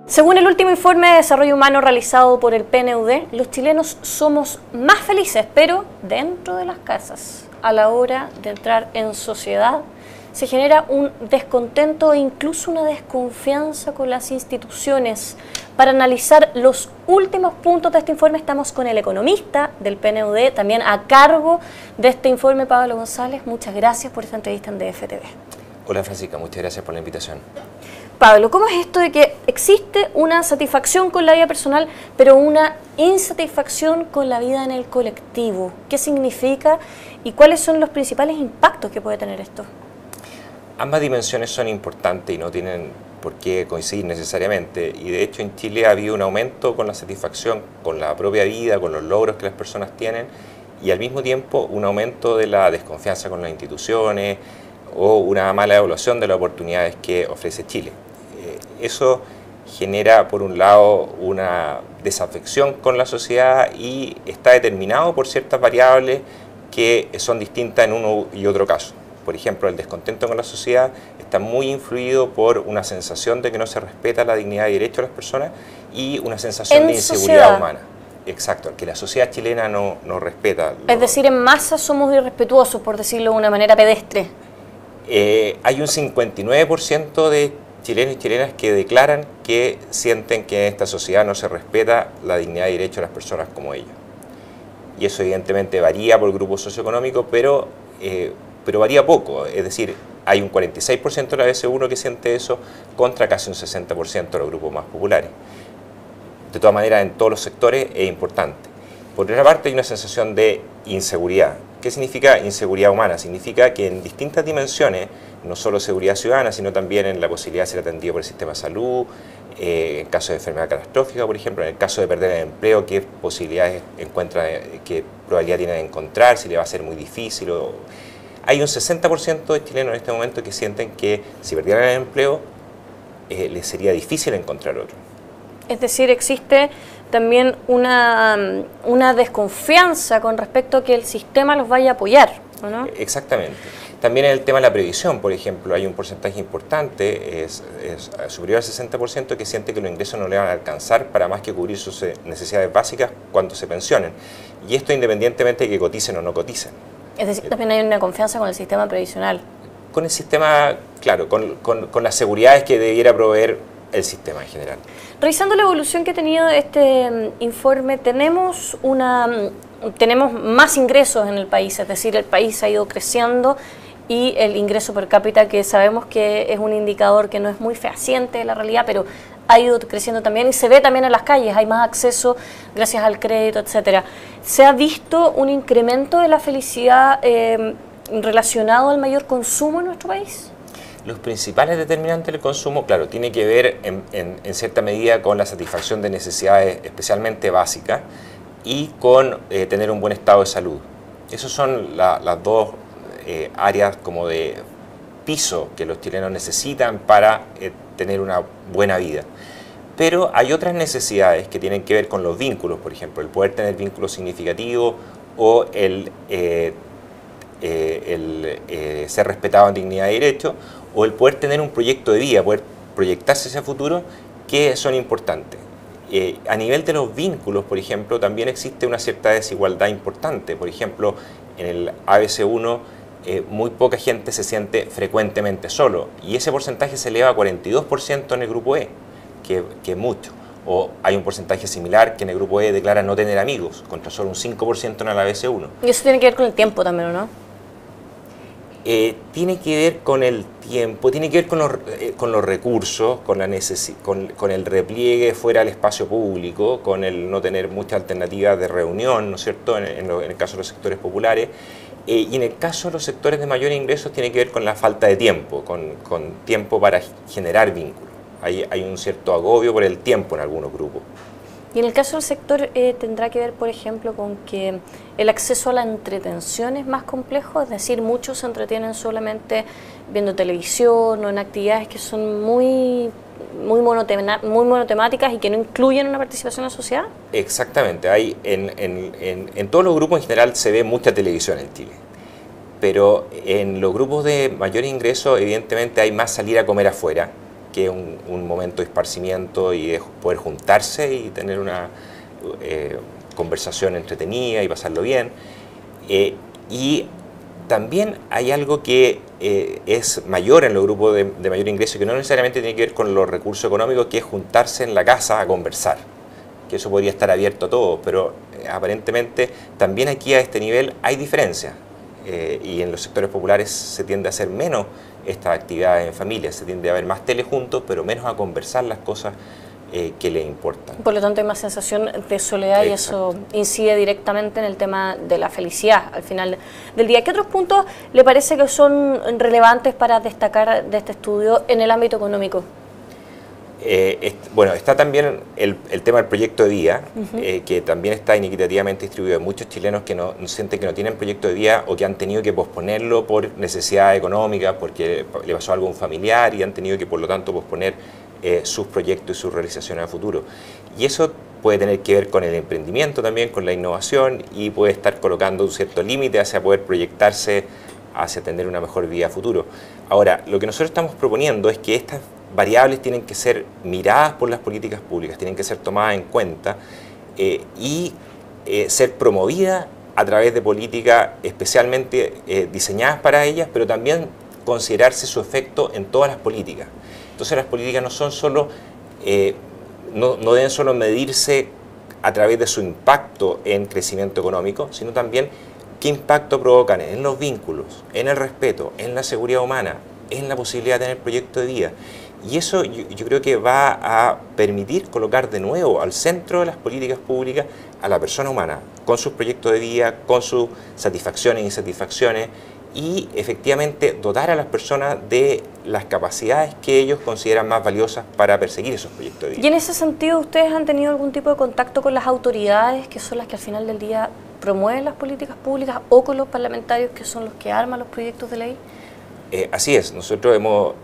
Según el último informe de desarrollo humano realizado por el PNUD, los chilenos somos más felices, pero dentro de las casas. A la hora de entrar en sociedad, se genera un descontento e incluso una desconfianza con las instituciones. Para analizar los últimos puntos de este informe estamos con el economista del PNUD, también a cargo de este informe, Pablo González. Muchas gracias por esta entrevista en DF TV. Hola Francisca, muchas gracias por la invitación. Pablo, ¿cómo es esto de que existe una satisfacción con la vida personal, pero una insatisfacción con la vida en el colectivo? ¿Qué significa y cuáles son los principales impactos que puede tener esto? Ambas dimensiones son importantes y no tienen por qué coincidir necesariamente. Y de hecho en Chile ha habido un aumento con la satisfacción con la propia vida, con los logros que las personas tienen, y al mismo tiempo un aumento de la desconfianza con las instituciones o una mala evaluación de las oportunidades que ofrece Chile. Eso genera, por un lado, una desafección con la sociedad y está determinado por ciertas variables que son distintas en uno y otro caso. Por ejemplo, el descontento con la sociedad está muy influido por una sensación de que no se respeta la dignidad y derecho de las personas y una sensación de inseguridad humana. Exacto, que la sociedad chilena no respeta. Es decir, en masa somos irrespetuosos, por decirlo de una manera pedestre. Hay un 59% de chilenos y chilenas que declaran que sienten que en esta sociedad no se respeta la dignidad y derecho de las personas como ellos. Y eso evidentemente varía por grupo socioeconómico, pero varía poco. Es decir, hay un 46% de la BC1 que siente eso contra casi un 60% de los grupos más populares. De todas maneras, en todos los sectores es importante. Por otra parte, hay una sensación de inseguridad. ¿Qué significa inseguridad humana? Significa que en distintas dimensiones, no solo seguridad ciudadana, sino también en la posibilidad de ser atendido por el sistema de salud, en caso de enfermedad catastrófica, por ejemplo, en el caso de perder el empleo, qué posibilidades encuentra, qué probabilidad tiene de encontrar, si le va a ser muy difícil. Hay un 60% de chilenos en este momento que sienten que si perdieran el empleo, les sería difícil encontrar otro. Es decir, existe también una desconfianza con respecto a que el sistema los vaya a apoyar, ¿no? Exactamente. También en el tema de la previsión, por ejemplo, hay un porcentaje importante, es superior al 60%, que siente que los ingresos no le van a alcanzar para más que cubrir sus necesidades básicas cuando se pensionen. Y esto independientemente de que coticen o no coticen. Es decir, también hay una confianza con el sistema previsional. Con el sistema, claro, con las seguridades que debiera proveer el sistema en general. Revisando la evolución que ha tenido este informe, tenemos más ingresos en el país, es decir, el país ha ido creciendo y el ingreso per cápita, que sabemos que es un indicador que no es muy fehaciente de la realidad, pero ha ido creciendo también y se ve también en las calles, hay más acceso gracias al crédito, etcétera. ¿Se ha visto un incremento de la felicidad relacionado al mayor consumo en nuestro país? Los principales determinantes del consumo, claro, tiene que ver en cierta medida con la satisfacción de necesidades especialmente básicas y con tener un buen estado de salud. Esas son las dos áreas como de piso que los chilenos necesitan para tener una buena vida. Pero hay otras necesidades que tienen que ver con los vínculos, por ejemplo, el poder tener vínculos significativos o el ser respetado en dignidad y derecho, o el poder tener un proyecto de vida, poder proyectarse hacia el futuro, que son importantes. A nivel de los vínculos, por ejemplo, también existe una cierta desigualdad importante. Por ejemplo, en el ABC1 muy poca gente se siente frecuentemente solo, y ese porcentaje se eleva a 42% en el grupo E, que es mucho. O hay un porcentaje similar que en el grupo E declara no tener amigos, contra solo un 5% en el ABC1. Y eso tiene que ver con el tiempo también, ¿no? Tiene que ver con el tiempo, tiene que ver con los recursos, con el repliegue fuera del espacio público, con el no tener muchas alternativas de reunión, ¿no es cierto?, en el caso de los sectores populares. Y en el caso de los sectores de mayor ingresos tiene que ver con la falta de tiempo, con tiempo para generar vínculos. Hay un cierto agobio por el tiempo en algunos grupos. Y en el caso del sector, ¿tendrá que ver, por ejemplo, con que el acceso a la entretención es más complejo? Es decir, muchos se entretienen solamente viendo televisión o en actividades que son muy muy monotemáticas y que no incluyen una participación en la sociedad? Exactamente, hay en todos los grupos en general se ve mucha televisión en Chile, pero en los grupos de mayor ingreso evidentemente hay más salir a comer afuera, que es un momento de esparcimiento y de poder juntarse y tener una conversación entretenida y pasarlo bien. Y también hay algo que es mayor en los grupos de mayor ingreso, que no necesariamente tiene que ver con los recursos económicos, que es juntarse en la casa a conversar, que eso podría estar abierto a todos, pero aparentemente también aquí a este nivel hay diferencias, y en los sectores populares se tiende a hacer menos estas actividades en familia, se tiende a ver más tele juntos, pero menos a conversar las cosas que le importan. Por lo tanto hay más sensación de soledad. Exacto. Y eso incide directamente en el tema de la felicidad al final del día. ¿Qué otros puntos le parece que son relevantes para destacar de este estudio en el ámbito económico? Bueno, está también el tema del proyecto de vida, que también está inequitativamente distribuido. Hay muchos chilenos que no sienten que no tienen proyecto de vida o que han tenido que posponerlo por necesidad económica, porque le pasó algo a un familiar y han tenido que por lo tanto posponer sus proyectos y sus realizaciones a futuro. Y eso puede tener que ver con el emprendimiento también, con la innovación, y puede estar colocando un cierto límite hacia poder proyectarse hacia tener una mejor vida a futuro. Ahora, lo que nosotros estamos proponiendo es que estas variables tienen que ser miradas por las políticas públicas, tienen que ser tomadas en cuenta y ser promovidas a través de políticas especialmente diseñadas para ellas, pero también considerarse su efecto en todas las políticas. Entonces las políticas no son solo, no deben solo medirse a través de su impacto en crecimiento económico, sino también qué impacto provocan en los vínculos, en el respeto, en la seguridad humana, en la posibilidad de tener proyecto de vida. Y eso yo creo que va a permitir colocar de nuevo al centro de las políticas públicas a la persona humana, con sus proyectos de vida, con sus satisfacciones e insatisfacciones, y efectivamente dotar a las personas de las capacidades que ellos consideran más valiosas para perseguir esos proyectos de vida. Y en ese sentido, ¿ustedes han tenido algún tipo de contacto con las autoridades, que son las que al final del día promueven las políticas públicas, o con los parlamentarios, que son los que arman los proyectos de ley? Así es, nosotros hemos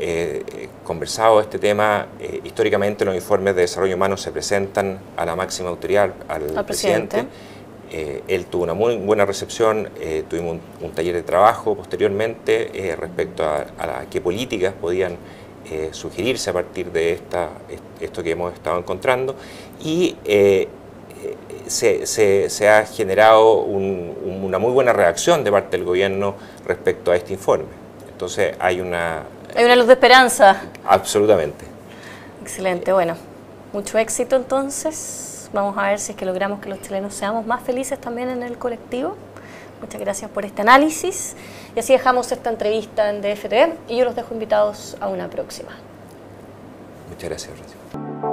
conversado este tema. Históricamente los informes de desarrollo humano se presentan a la máxima autoridad, al presidente. Él tuvo una muy buena recepción, tuvimos un taller de trabajo posteriormente respecto a qué políticas podían sugerirse a partir de esto que hemos estado encontrando, y se ha generado una muy buena reacción de parte del gobierno respecto a este informe. Entonces hay una luz de esperanza. Absolutamente. Excelente, bueno, mucho éxito entonces. Vamos a ver si es que logramos que los chilenos seamos más felices también en el colectivo. Muchas gracias por este análisis. Y así dejamos esta entrevista en DF TV y yo los dejo invitados a una próxima. Muchas gracias, Rocío.